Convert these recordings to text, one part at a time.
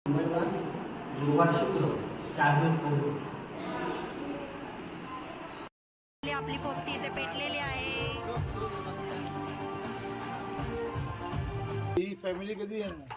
गुरुवार शुक्र 4 दिवस पूर्ण आपली पोपटी इथे पेटलेली आहे। ही फॅमिली कधी येणार?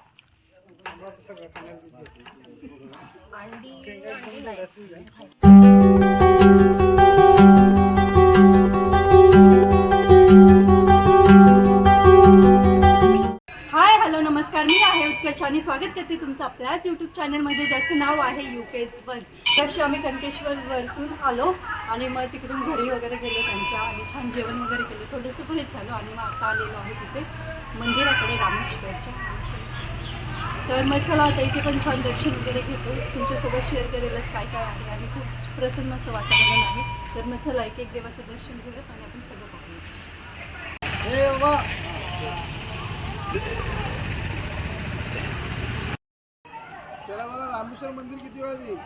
हाय हॅलो नमस्कार, मी आहे उत्कर्ष आणि स्वागत करते तुमचं आपल्याच यूट्यूब चॅनलमध्ये ज्याचं नाव आहे UK's वन। तशी आम्ही कनकेश्वरवरून आलो आणि मग तिकडून घरी वगैरे गेलो त्यांच्या आणि छान जेवण वगैरे केलं, थोडंसं फ्रेश झालो आणि मग आता आलेलो आहे तिथे मंदिराकडे रामेश्वरच्या। तर मग चला आता इथे पण छान दर्शन वगैरे घेतो, तुमच्यासोबत शेअर करेलच काय काय आहे आणि खूप प्रसन्न असं वातावरण आहे। तर मग चला एक एक देवाचं दर्शन घेऊयात आणि आपण सगळं पाहूया। त्याला मला रामेश्वर मंदिर किती वेळा देईल?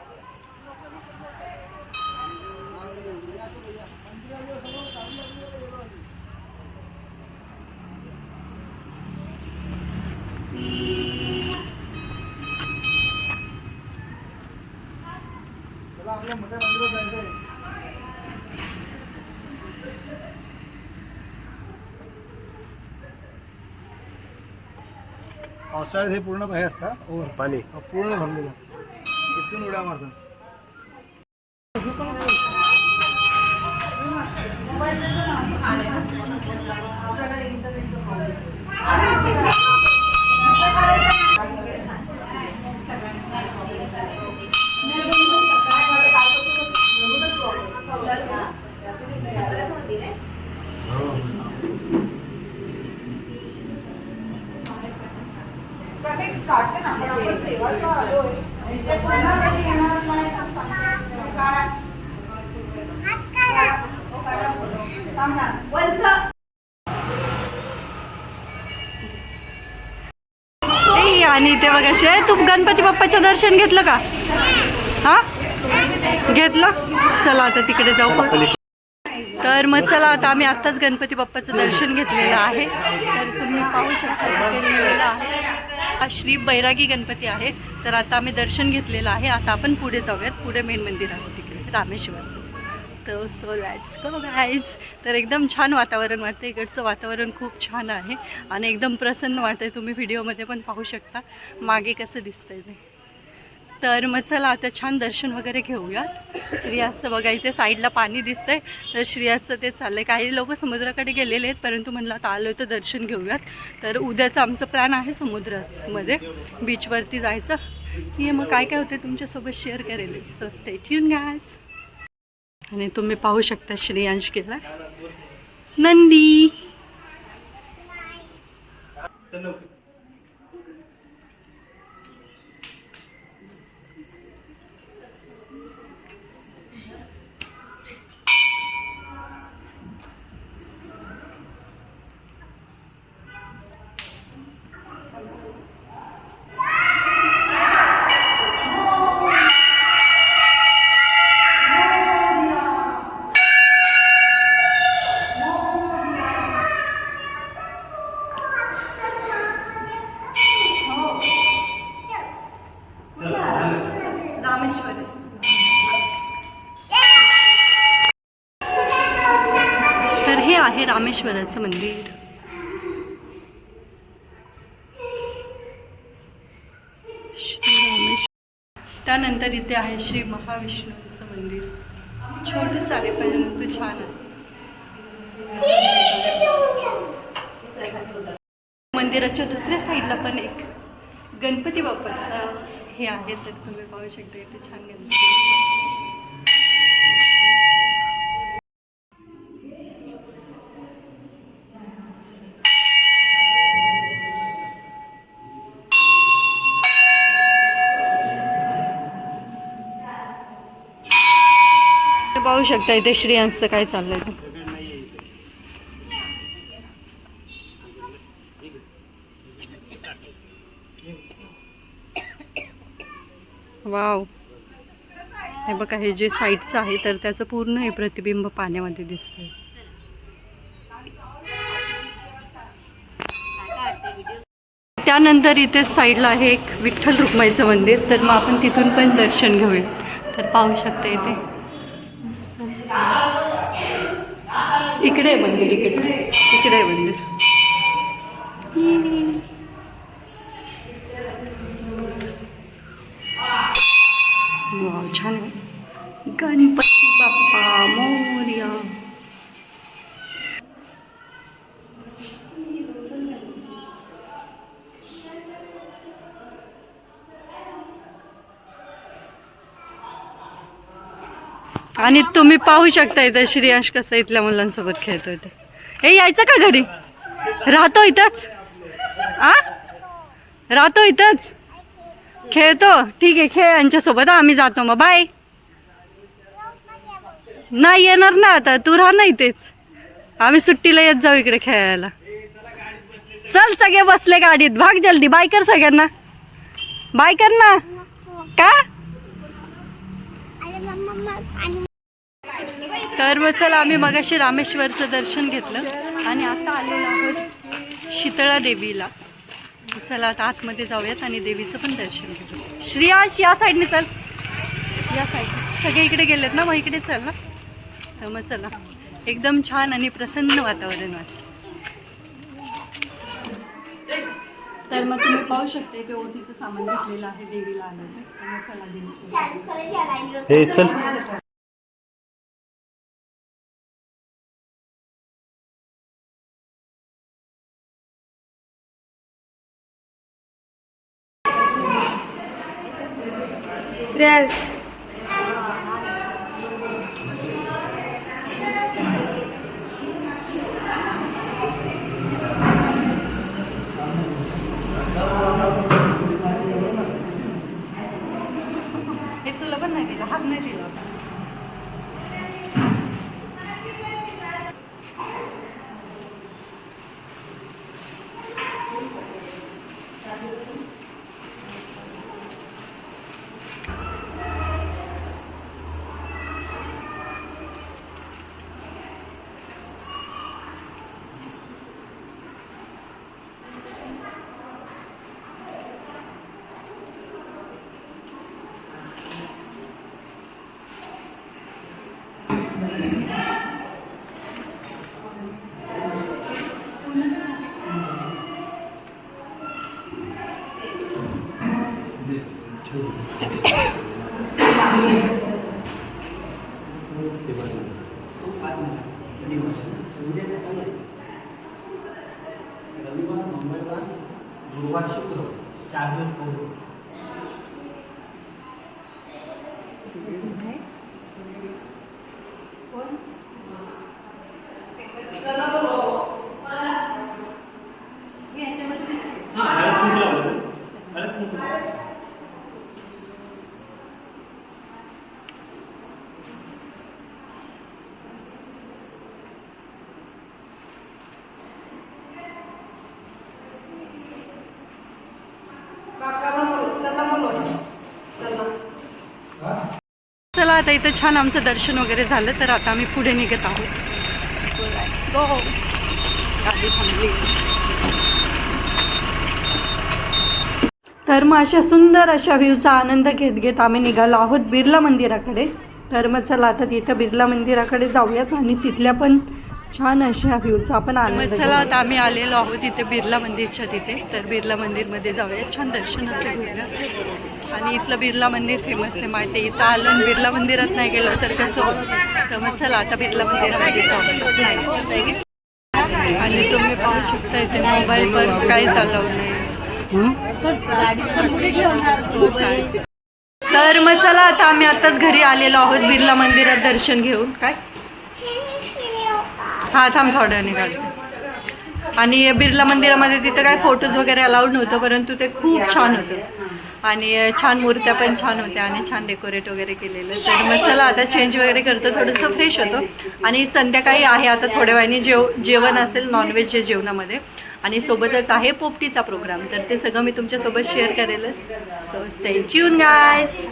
त्याला आपल्या मोठ्या मंदिरात जायचं आहे। पावसाळ्यात हे पूर्ण हे असतं पाणी पूर्ण भरलेलं इथून उड्या मारतात। आणि इथे बघा शे, तू गणपती बाप्पाचं दर्शन घेतलं का? हा घेतलं, चला आता तिकडे जाऊ। तर मग चला आता आम्ही आत्ताच गणपती बाप्पाचं दर्शन घेतलेलं आहे। तर तुम्ही पाहू शकता तिथे लिहिलेलं आहे हा श्री बैरागी गणपती आहे। तर आता आम्ही दर्शन घेतलेलं आहे, आता आपण पुढे जाऊयात, पुढे मेन मंदिर आहे तिकडे रामेश्वरचं। तर सो लेट्स गो गाईज। तर एकदम छान वातावरण वाटतं, इकडचं वातावरण खूप छान आहे आणि एकदम प्रसन्न वाटतंय, तुम्ही व्हिडिओमध्ये पण पाहू शकता मागे कसं दिसतंय ते। तर मग चला आता छान दर्शन वगैरे घेऊयात। श्रियाचं बघा इथे साईडला पाणी दिसतंय, तर श्रियाचं ते चाललंय। काही लोक समुद्राकडे गेलेले आहेत, परंतु म्हणलं आता आलो तर दर्शन घेऊयात। तर उद्याचं आमचं प्लॅन आहे समुद्रामध्ये बीचवरती जायचं। हे मग काय काय होते तुमच्यासोबत शेअर करेल, सो स्टे ट्यून गाईज। आणि तुम्ही पाहू शकता श्रेयांश केला नंदी। तर हे आहे रामेश्वराचं मंदिर। श्री रामेश्वर। त्यानंतर इथे आहे श्री महाविष्णूंचं मंदिर, छोटंसं आहे परंतु छान आहे। मंदिराच्या दुसऱ्या साईडला पण एक गणपती बाप्पाचा हे आहे, तर तुम्ही पाहू शकता इथे छान गणपती पाहू शकता इथे श्रेयांचं काय चाललंय ते। वाव, हे बघा हे जे साईडचं आहे तर त्याचं पूर्ण हे प्रतिबिंब पाण्यामध्ये दिसतंय। त्यानंतर इथे साईडला आहे एक विठ्ठल रुक्माईचं मंदिर, तर मग आपण तिथून पण दर्शन घेऊया. तर पाहू शकता इथे इकडे आहे मंदिर, इकडे आहे मंदिर. वाव, छान आहे. गणपती बाप्पा मोरया. आणि तुम्ही पाहू शकता इथं श्रेयांश कसं इथल्या मुलांसोबत खेळतोय ते. हे यायचं का घरी? राहतो इथंच? आ राहतो इथंच? खेळतो? ठीक आहे, खेळ यांच्यासोबत. आम्ही जातो मग, बाय. नाही येणार ना आता, तू राह ना इथेच. आम्ही सुट्टीला येत जाऊ इकडे खेळायला. चल, सगळे बसले गाडीत, भाग जल्दी. बाय कर सगळ्यांना, बाय कर ना. का? तर मग चला, आम्ही मगाशी रामेश्वरचं दर्शन घेतलं आणि आता आलेलो आहोत शीतळा देवीला. चला आता आतमध्ये जाऊयात आणि देवीचं पण दर्शन घेऊ. श्रेयांश या साईडने चल, या साईड. सगळे इकडे गेलेत ना, मग इकडे चल ना. तर मग चला, एकदम छान आणि प्रसन्न वातावरण वाटतं. तर मग तुम्ही पाहू शकता इथे ओटीचं सामान घेतलेलं आहे देवीला आलं. चला देवी चल. श्रेयस हे तुला पण नाही दिला, हात नाही दिला. रविवार, मंगळवार, गुरुवार, शुक्र 4 दिवस पूर्ण. चला आता इथं छान आमचं दर्शन वगैरे झालं, तर आता आम्ही पुढे निघत आहोत. गाडी थांबली. तर मग अशा सुंदर अशा व्ह्यूचा आनंद घेत घेत आम्ही निघालो आहोत बिर्ला मंदिराकडे. तर मग चला आता तिथं बिर्ला मंदिराकडे जाऊयात आणि तिथल्या पण छान अशा व्ह्यूचा आपण आनंद. चला आता आम्ही आलेलो आहोत इथे बिर्ला मंदिरच्या तिथे. तर बिर्ला मंदिरमध्ये जाऊया, छान दर्शनाचं घेऊया. आणि इथलं बिर्ला मंदिर फेमस आहे माहिती आहे. इथं आलं आणि बिर्ला मंदिरात नाही गेलं तर कसं होतं. तर मग चला आता बिर्ला मंदिरामध्ये जाऊ. आणि तुम्ही पाहू शकता इथे मोबाईल पर्स काही चालवू नाही. तर मग चला आता आम्ही आताच घरी आलेलो आहोत बिर्ला मंदिरात दर्शन घेऊन. काय हा थांब थोड्याने काढते. आणि बिर्ला मंदिरामध्ये तिथं काय फोटोज वगैरे अलाउड नव्हतं, परंतु ते खूप छान होतं आणि छान मूर्त्या पण छान होत्या आणि छान डेकोरेट वगैरे केलेलं. तर मग चला आता चेंज वगैरे करतो, थोडंसं फ्रेश होतो. आणि संध्याकाळी आहे आता थोड्या वेळाने जेवण असेल नॉनव्हेज जेवणामध्ये, आणि सोबतच आहे पोपटीचा प्रोग्राम. तर ते सगळं मी तुमच्यासोबत शेअर करेलच. So stay tuned guys.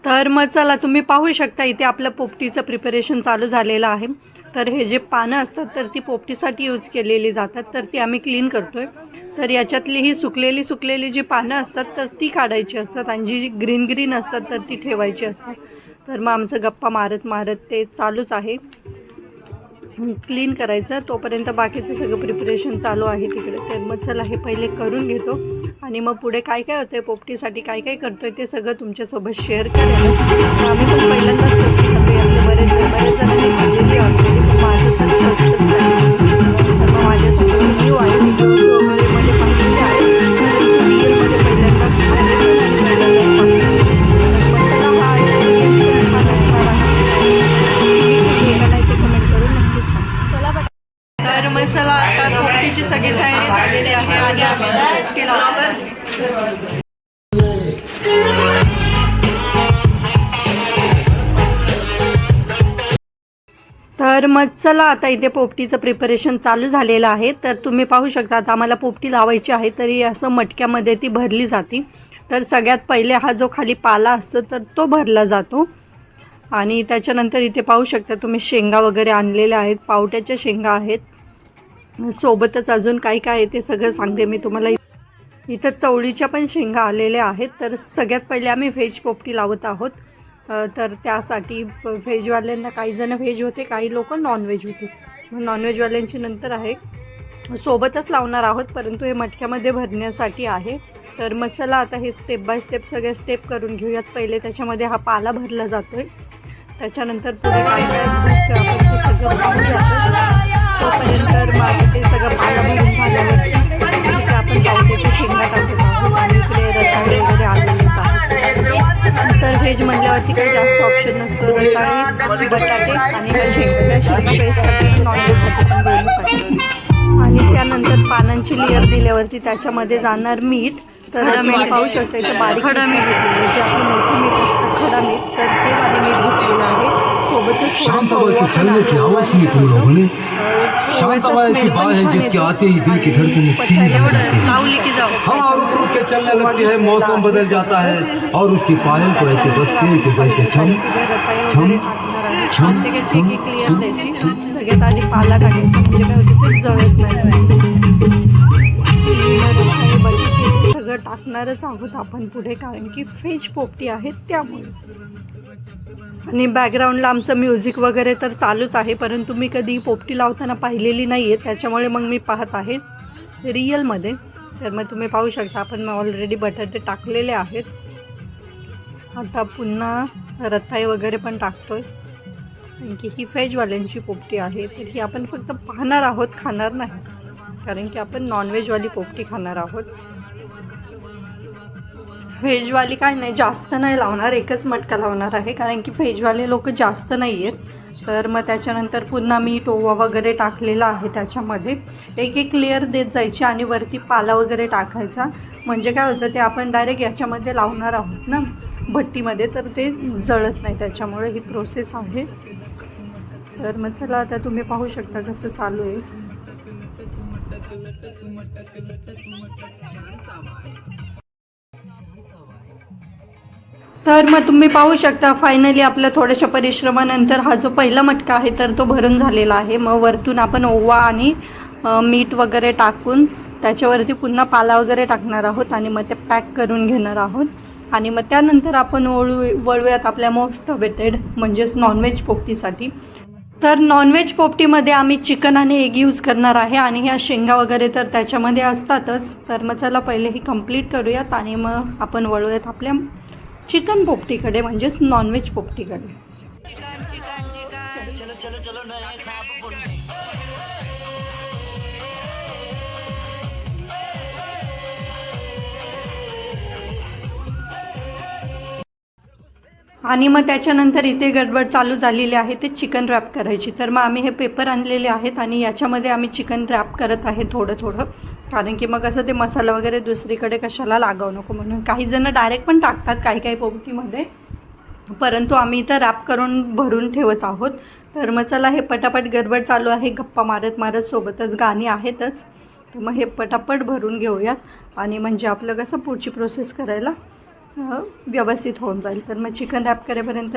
तर मग चला तुम्ही पाहू शकता इथे आपलं पोपटीचं प्रिपरेशन चालू झालेलं आहे. तर हे जे पानं असतात तर ती पोपटीसाठी यूज केलेली जातात, तर ती आम्ही क्लीन करतोय. तर याच्यातली ही सुकलेली जी पानं असतात तर ती काढायची असतात आणि जी ग्रीन असतात तर ती ठेवायची असतात. तर मग आमचं गप्पा मारत ते चालूच आहे क्लीन करायचं. तोपर्यंत बाकीचं सगळं प्रिपरेशन चालू आहे तिकडे. तर मग चला हे पहिले करून घेतो आणि मग पुढे काय होतं आहे पोपटीसाठी काय करतोय ते सगळं तुमच्यासोबत शेअर करेल. आम्ही पण पहिल्यांदाच पोपटी खातोय. आपले बरेच जणांनी खाल्लेली ऑलरेडी, पण माझं तर फर्स्टच आहे. तर मग माझ्यासाठी न्यू आहे, व्हिडिओज वगैरे मध्ये पाहिलेले आहे, रिअलमध्ये पहिल्यांदा खाल्लेलं आणि पहिल्यांदाच पाहिलं. मग चला हा एक्सपिरियन्स पण छान असणार आहे. नाही ते कमेंट करून नक्कीच सांग. चला तर मग चला आता पोपटीची सगळी तयारी झालेली आहे आणि आम्ही पोपटी लावतो. तर मग चला आता इथे पोपटीचं प्रिपरेशन चालू झालेलं आहे. तर तुम्ही पाहू शकता आता आम्हाला पोपटी लावायची आहे, तरी असं मटक्यामध्ये ती भरली जाते. तर सगळ्यात पहिले हा जो खाली पाला असतो तर तो भरला जातो आणि त्याच्यानंतर इथे पाहू शकता तुम्ही शेंगा वगैरे आणलेल्या आहेत, पावट्याच्या शेंगा आहेत, सोबतच अजून काय आहे ते सगळं सांगते मी तुम्हाला. इथं चवळीच्या पण शेंगा आलेल्या आहेत. तर सगळ्यात पहिले आम्ही व्हेज पोपटी लावत आहोत. तर त्यासाठी व्हेजवाल्यांना काही जण व्हेज होते, काही लोक नॉनव्हेज होते. मग नॉनव्हेजवाल्यांची नंतर आहे, सोबतच लावणार आहोत, परंतु हे मटक्यामध्ये भरण्यासाठी आहे. तर मग चला आता हे स्टेप बाय स्टेप सगळे स्टेप करून घेऊयात. पहिले त्याच्यामध्ये हा पाला भरला जातो आहे, त्याच्यानंतर पुढे काय आपण ते सगळं पाहूयात. तोपर्यंत मग ते सगळं पाला भरून झाल्यावरती तिथे आपण पावट्याची शेंगा टाकत आहोत आणि इकडे रताळे वगैरे आलेलेच आहेत. तर व्हेज म्हटल्यावरती काही जास्त ऑप्शन नसतो, रताळे, बटाटे आणि शेंगा पेस्टसाठी, नॉनव्हेजसाठी पण दोन्हीसाठी. आणि त्यानंतर पानांची लेअर दिल्यावरती त्याच्यामध्ये जाणार मीठ. तर मीठ पाहू शकता इथं बारीक खडा मीठ घेतलेलं आहे, जे आपलं मोठं मीठ असतं खडा मीठ, तर ते वाले मीठ घेतलेलं आहे. सोबतच चलने की आवाज सुनी तुम लोगों ने? शांत आवाज ऐसी बात है जिसके आते ही दिल की धड़कनें तेज हो जाती हैं। हवा रुक रुक के चलने लगती है, मौसम बदल जाता है और उसकी पायल तो ऐसे बजती है कि जैसे छम छम छम छम छम। सगळ्यात आधी पाला टाकायचा, म्हणजे काय होतं ते जळत नाही. सगळं टाकणारच आहोत आपण पुढे, कारण की व्हेज पोपटी आहे त्यामुळे. आणि बॅकग्राऊंडला आमचं म्युझिक वगैरे तर चालूच आहे, परंतु मी कधी पोपटी लावताना पाहिलेली नाही आहे, त्याच्यामुळे मग मी पाहत आहे रिअलमध्ये. तर मग तुम्ही पाहू शकता आपण ऑलरेडी बटाटे टाकलेले आहेत. आता पुन्हा रताळे वगैरे पण टाकतो आहे, कारण की ही व्हेजवाल्यांची पोपटी आहे. तर ही आपण फक्त पाहणार आहोत, खाणार नाही, कारण की आपण नॉनव्हेजवाली पोपटी खाणार आहोत. व्हेजवाली काय नाही, जास्त नाही लावणार, एकच मटका लावणार आहे, कारण की व्हेजवाले लोक जास्त नाही आहेत. तर मग त्याच्यानंतर पुन्हा मीठ ओवा वगैरे टाकलेला आहे, त्याच्यामध्ये एक लेअर देत जायची आणि वरती पाला वगैरे टाकायचा. म्हणजे काय होतं ते आपण डायरेक्ट याच्यामध्ये लावणार आहोत ना भट्टीमध्ये, तर ते जळत नाही, त्याच्यामुळे ही प्रोसेस आहे. तर मग चला आता तुम्ही पाहू शकता कसं चालू आहे. तर मग तुम्ही पाहू शकता फायनली आपल्या थोड्याशा परिश्रमानंतर हा जो पहिला मटका आहे तर तो भरून झालेला आहे. मग वरतून आपण ओवा आणि मीठ वगैरे टाकून त्याच्यावरती पुन्हा पाला वगैरे टाकणार आहोत आणि मग ते पॅक करून घेणार आहोत. आणि मग त्यानंतर आपण वळूयात आपल्या मोस्ट अवेटेड म्हणजेच नॉनव्हेज पोपटीसाठी. तर नॉनव्हेज पोपटीमध्ये आम्ही चिकन आणि एग यूज करणार आहे आणि ह्या शेंगा वगैरे तर त्याच्यामध्ये असतातच. तर मग चला पहिले ही कंप्लीट करूयात आणि मग आपण वळूयात आपल्या चिकन पोपटीकडे म्हणजेच नॉनव्हेज पोपटीकडे. आणि मग त्याच्यानंतर इथे गडबड चालू झालेली आहे ते चिकन रॅप करायची. तर मग आम्ही हे पेपर आणलेले आहेत आणि याच्यामध्ये आम्ही चिकन रॅप करत आहे थोडं थोडं, कारण की मग असं ते मसाला वगैरे दुसरीकडे कशाला लागावं नको म्हणून. काही जण डायरेक्ट पण टाकतात काही काही पोपटीमध्ये, परंतु आम्ही इथं रॅप करून भरून ठेवत आहोत. तर मग चला हे पटापट गडबड चालू आहे, गप्पा मारत मारत, सोबतच गाणी आहेतच. तर मग हे पटापट भरून घेऊयात आणि म्हणजे आपलं कसं पुढची प्रोसेस करायला व्यवस्थित होऊन जाईल. तर मग चिकन रॅप करेपर्यंत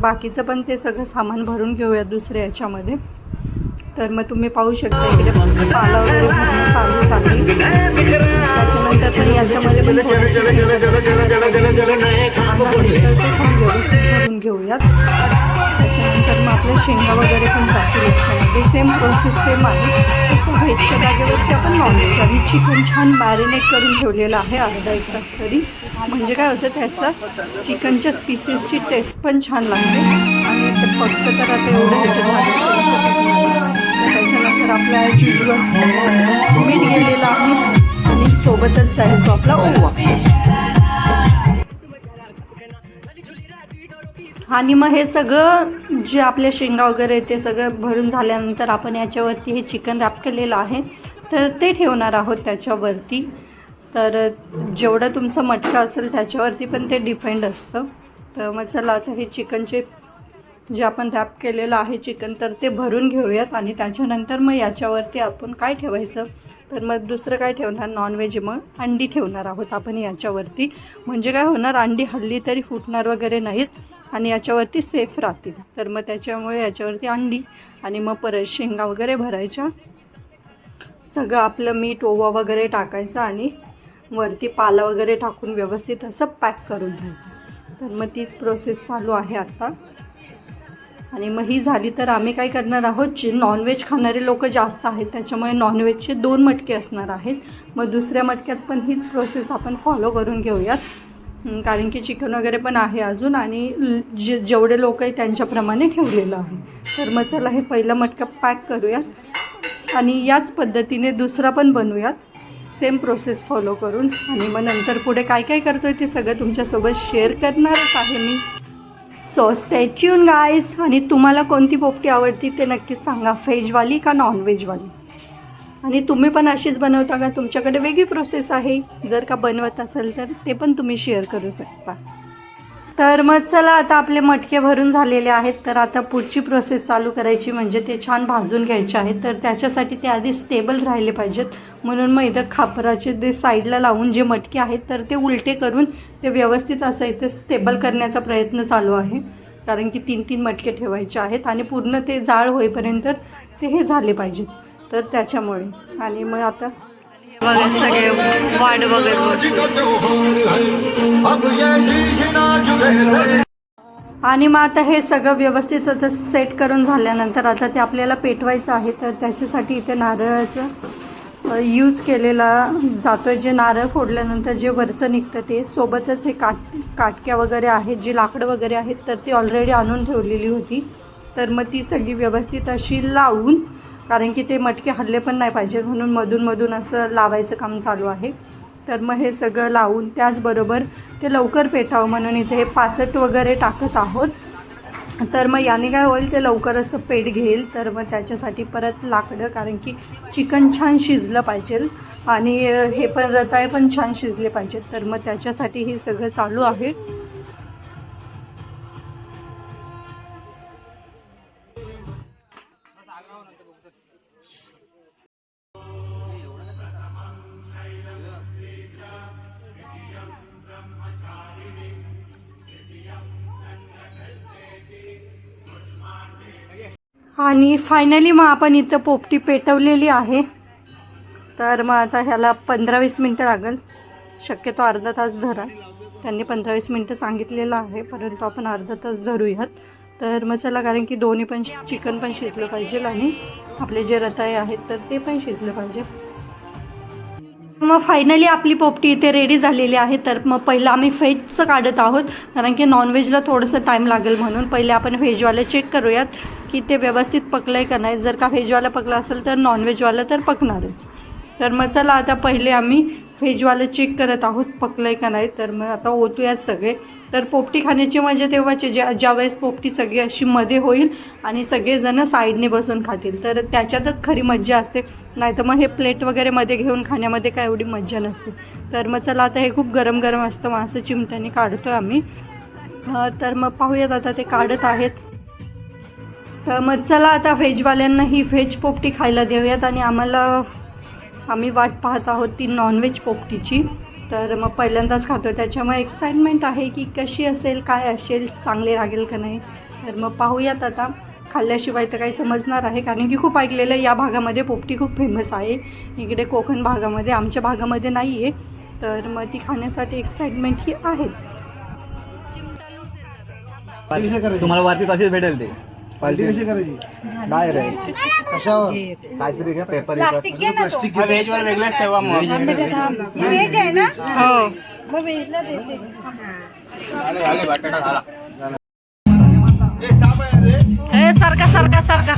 बाकीचं पण ते सगळं सामान भरून घेऊया दुसऱ्या याच्यामध्ये. तर मग तुम्ही पाहू शकता इकडे पाला वगैरे चालू झाली. त्याच्यानंतर पण याच्यामध्ये पण भरून घेऊयात. त्याच्यानंतर मग आपल्या शेंगा वगैरे पण टाकतील याच्यामध्ये. सेम प्रोसेस सेम आहे, फक्त व्हेजच्या जागेवरती आपण नॉनव्हेज आणि चिकन छान मॅरिनेट करून ठेवलेलं आहे अर्धा एक तास तरी. म्हणजे काय होतं त्याचं चिकनच्या पीसेसची टेस्ट पण छान लागते. आणि ते फक्त तर आता एवढं ह्याच्यात त्याच्यानंतर आपल्या युजवर मीठ गेलेलं आहे आणि सोबतच जाईल तो आपला ओवा. आणि मग हे सगळं जे आपले शेंगा वगैरे ते सगळं भरून झाल्यानंतर आपण याच्यावरती हे चिकन रॅप केलेलं आहे तर ते ठेवणार आहोत त्याच्यावरती. तर जेवढं तुमचं मटका असेल त्याच्यावरती पण ते डिपेंड असतं. तर मग चला आता हे चिकनचे जे आपण रॅप केलेलं आहे चिकन तर ते भरून घेऊयात. आणि त्याच्यानंतर मग याच्यावरती आपण काय ठेवायचं तर मग दुसरं काय ठेवणार नॉनव्हेज, मग अंडी ठेवणार आहोत आपण याच्यावरती. म्हणजे काय होणार अंडी हल्ली तरी फुटणार वगैरे नाहीत आणि याच्यावरती सेफ राहतील. तर मग त्याच्यामुळे याच्यावरती अंडी आणि मग परत शेंगा वगैरे भरायच्या. सगळं आपलं मीठ ओवा वगैरे टाकायचं आणि वरती पाला वगैरे टाकून व्यवस्थित असं पॅक करून घ्यायचं. तर मग तीच प्रोसेस चालू आहे आता. आणि मग ही झाली तर आम्ही काय करणार आहोत, जे नॉनव्हेज खाणारे लोक जास्त आहेत त्याच्यामुळे नॉनव्हेजचे 2 मटके असणार आहेत. मग दुसऱ्या मटक्यात पण हीच प्रोसेस आपण फॉलो करून घेऊयात. कारण की चिकन वगैरे पण आहे अजून आणि जेवढे लोक आहेत त्यांच्याप्रमाणे ठेवलेलं आहे. तर मग चला हे पहिलं मटका पॅक करूयात आणि याच पद्धतीने दुसरा पण बनवूयात सेम प्रोसेस फॉलो करून. आणि मग नंतर पुढे काय काय करतो आहे ते सगळं तुमच्यासोबत शेअर करणारच आहे मी. So stay tuned guys. आणि तुम्हाला कोणती पोपटी आवडती ते नक्कीच सांगा, व्हेजवाली का नॉनव्हेजवाली. आणि तुम्ही पण अशीच बनवता का, तुमच्याकडे वेगळी प्रोसेस आहे, जर का बनवत असेल तर ते पण तुम्ही शेअर करू शकता. तर मग चला आता आपले मटके भरून झालेले आहेत. तर आता पुढची प्रोसेस चालू करायची म्हणजे ते छान भाजून घ्यायचे आहेत. तर त्याच्यासाठी ते आधी स्टेबल राहिले पाहिजेत म्हणून मग इथं खापराचे ते साईडला लावून जे मटके आहेत तर ते उलटे करून ते व्यवस्थित असं इथे स्टेबल करण्याचा प्रयत्न चालू आहे. कारण की 3-3 मटके ठेवायचे आहेत आणि पूर्ण ते जाळ होईपर्यंत ते हे झाले पाहिजेत. तर त्याच्यामुळे आणि मग आता बघा सगळे वाट बघत. आणि मग आता हे सगळं व्यवस्थित आता सेट करून झाल्यानंतर आता ते आपल्याला पेटवायचं आहे. तर त्याच्यासाठी इथे नारळाचं यूज केलेला जातो आहे. जे नारळ फोडल्यानंतर जे वरचं निघतं ते, सोबतच हे काटक्या वगैरे आहेत, जी लाकडं वगैरे आहेत तर ती ऑलरेडी आणून ठेवलेली होती. तर मग ती सगळी व्यवस्थित अशी लावून, कारण की ते मटके हल्ले पण नाही पाहिजे म्हणून मधून असं लावायचं काम चालू आहे. तर मग हे सगळं लावून त्याचबरोबर ते लवकर पेटावं म्हणून इथे हे पाचट वगैरे टाकत आहोत. तर मग याने काय होईल, ते लवकर असं पेट घेईल. तर मग त्याच्यासाठी परत लाकडं, कारण की चिकन छान शिजलं पाहिजे आणि हे पण रताळे पण छान शिजले पाहिजेत. तर मग त्याच्यासाठी हे सगळं चालू आहे. आणि फायनली मग आपण इथं पोपटी पेटवलेली आहे. तर मग आता ह्याला 15-20 मिनटं लागेल, शक्यतो अर्धा तास धरा. त्यांनी 15-20 मिनटं सांगितलेलं आहे, परंतु आपण अर्धा तास धरूयात. तर मग चला, कारण की दोन्ही पण चिकन पण शिजलं पाहिजे आणि आपले जे रताळे आहेत तर ते पण शिजलं पाहिजे. मग फायनली आपली पोपटी इथे रेडी झालेली आहे. तर मग पहिलं आम्ही व्हेजचं काढत आहोत, कारण की नॉनव्हेजला थोडंसं टाईम लागेल म्हणून पहिले आपण व्हेजवालं चेक करूयात की ते व्यवस्थित पकलं आहे का नाही. जर का व्हेजवालं पकलं असेल तर नॉनव्हेजवालं तर पकणारच. तर मग चला आता पहिले आम्ही व्हेजवालं चेक करत आहोत पकलं आहे का नाही. तर मग आता ओतूयात सगळे. तर पोपटी खाण्याची मजा तेव्हाची ज्यावेळेस पोपटी सगळी अशी मध्ये होईल आणि सगळेजणं साईडने बसून खातील, तर त्याच्यातच खरी मज्जा असते. नाही तर मग हे प्लेट वगैरे मध्ये घेऊन खाण्यामध्ये काय एवढी मज्जा नसते. तर मग चला आता हे खूप गरम गरम असतं, मग असं चिमट्याने काढतो आहे आम्ही. तर मग पाहूयात आता ते काढत आहेत. तर मग चला आता व्हेजवाल्यांना ही व्हेज पोपटी खायला देऊयात. आणि आम्ही वाट पाहत आहोत ती नॉनव्हेज पोपटीची. तर मग पहिल्यांदाच खातो, त्याच्यामुळे एक्साइटमेंट आहे की कशी असेल, काय असेल, चांगले लागेल का नाही. तर मग पाहूयात आता. खाल्ल्याशिवाय तर काही समजणार आहे, कारण की खूप ऐकलेलं आहे या भागामध्ये पोपटी खूप फेमस आहे. इकडे कोकण भागामध्ये, आमच्या भागामध्ये नाही आहे. तर मग ती खाण्यासाठी एक्साइटमेंट ही आहेच. तुम्हाला वरती तशीच भेटेल ते. पार्टी कशी करायची? काय रे कशावर? काहीतरी घ्या पेपर प्लास्टिक व्हेज वर वेगळंच ठेवा मग. हो. हे सारखा सारखा सारखा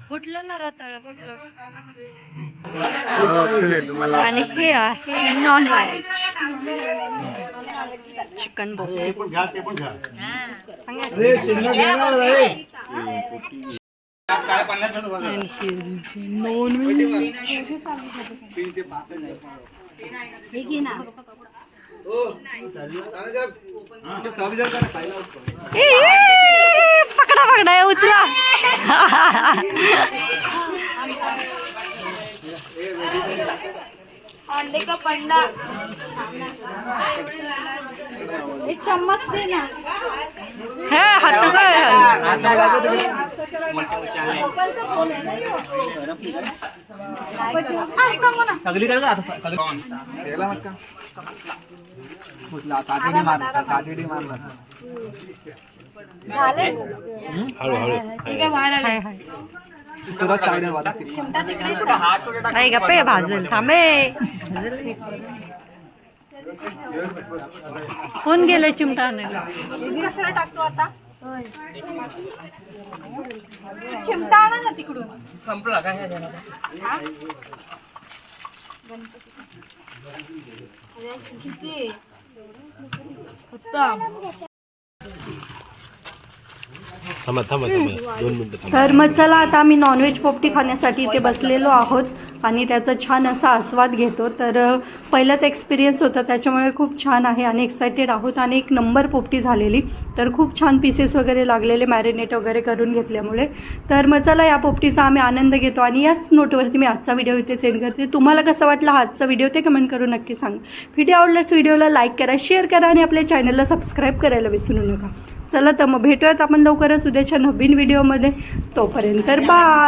फुटलं ना रताळ फुटलं. आणि हे आहे नॉन व्हेज चिकन बोटी. पकडा पकडा उचला. अंडे का पंडा एक चम्मच दे ना. हे हात सगळी कडे काटेडी मारला काटेडी मारला. नाही गप्पे भाजल थांबे. कोण गेलं चिमटा आणायला? कशाला टाकतो आता? चिमटा आणा ना तिकडून. संपला काय तर मग चला आता आम्ही नॉनव्हेज पोपटी खाण्यासाठी इथे बसलेलो आहोत आणि त्याचा छान असा आस्वाद घेतो. तर पहिलाच एक्सपिरियन्स होता, त्याच्यामुळे खूप छान आहे आणि एक्सायटेड आहोत. आणि एक नंबर पोपटी झालेली, तर खूप छान पीसेस वगैरे लागलेले मॅरिनेट वगैरे करून घेतल्यामुळे. तर मग चला या पोपटीचा आम्ही आनंद घेतो. आणि याच नोटवरती मी आजचा व्हिडिओ इथे सेंड करते. तुम्हाला कसं वाटला हा आजचा व्हिडिओ ते कमेंट करून नक्की सांगा. व्हिडिओ आवडल्यास व्हिडिओला लाईक करा, शेअर करा आणि आपल्या चॅनलला सबस्क्राईब करायला विसरू नका. चला तर मग भेटूयात आपण लवकरच उद्याच्या नवीन व्हिडिओमध्ये. तोपर्यंत बाय.